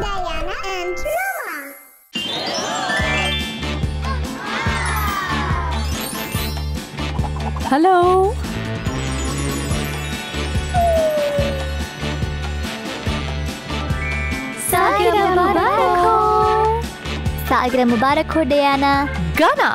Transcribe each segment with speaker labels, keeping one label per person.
Speaker 1: Diana and Roma.
Speaker 2: Hello.
Speaker 3: Saalgirah mubarak ho. Saalgirah mubarak ho, Diana.
Speaker 2: Ghana.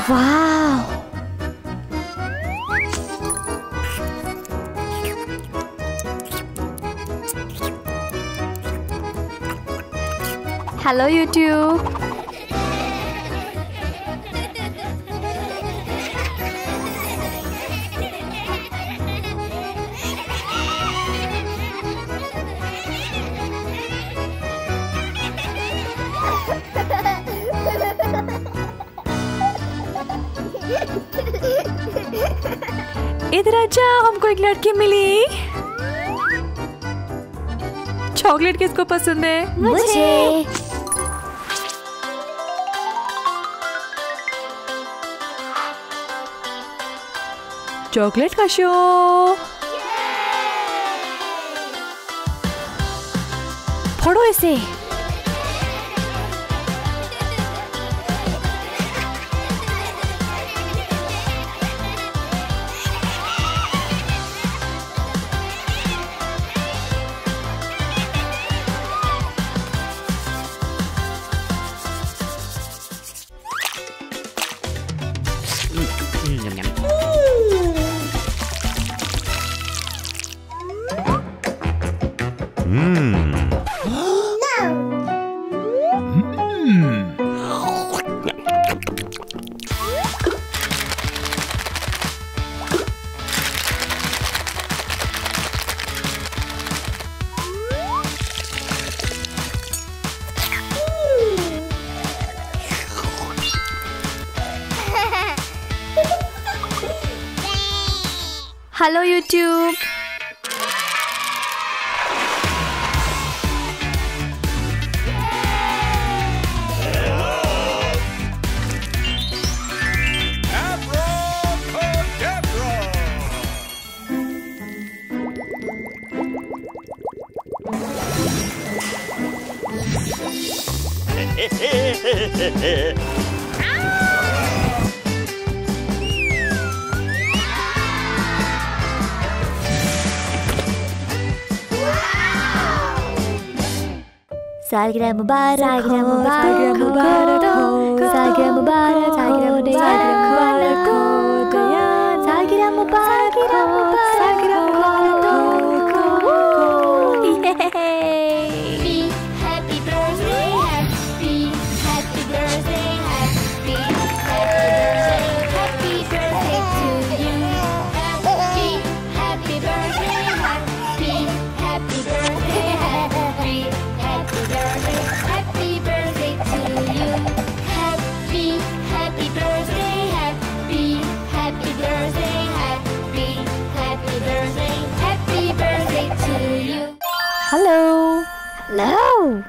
Speaker 3: Wow.
Speaker 2: Hello, YouTube. इधर आ जाओ, हमको एक लड़की मिली। चॉकलेट किसको पसंद है?
Speaker 3: मुझे।
Speaker 2: चॉकलेट का शो। फोड़ो इसे। Hello, YouTube.
Speaker 3: सालगिरह मुबारक हो, सालगिरह मुबारक हो, सालगिरह मुबारक हो, सालगिरह मुबारक हो,
Speaker 2: हेलो।
Speaker 3: हेलो।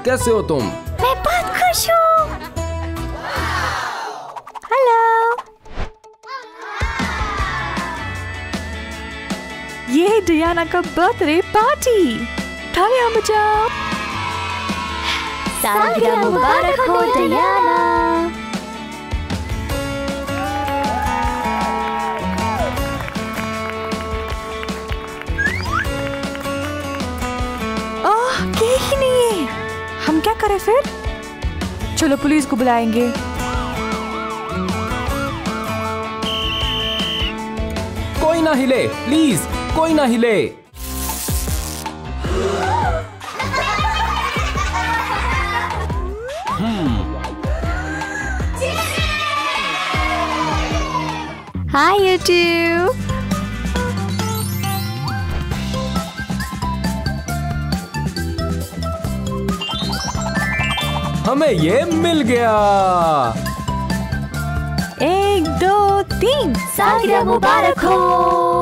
Speaker 4: कैसे हो तुम?
Speaker 3: मैं बहुत खुश हूँ। हेलो।
Speaker 2: ये है डियाना का बर्थडे पार्टी। तालियां बजाओ।
Speaker 3: सालगिरह मुबारक हो डियाना।
Speaker 2: केक ही नहीं है। हम क्या करें फिर? चलो पुलिस को बुलाएंगे।
Speaker 4: कोई ना हिले, प्लीज कोई ना हिले।
Speaker 2: Hi you two.
Speaker 4: हमें ये मिल गया।
Speaker 2: 1 2 3
Speaker 3: सालगिरह मुबारक हो।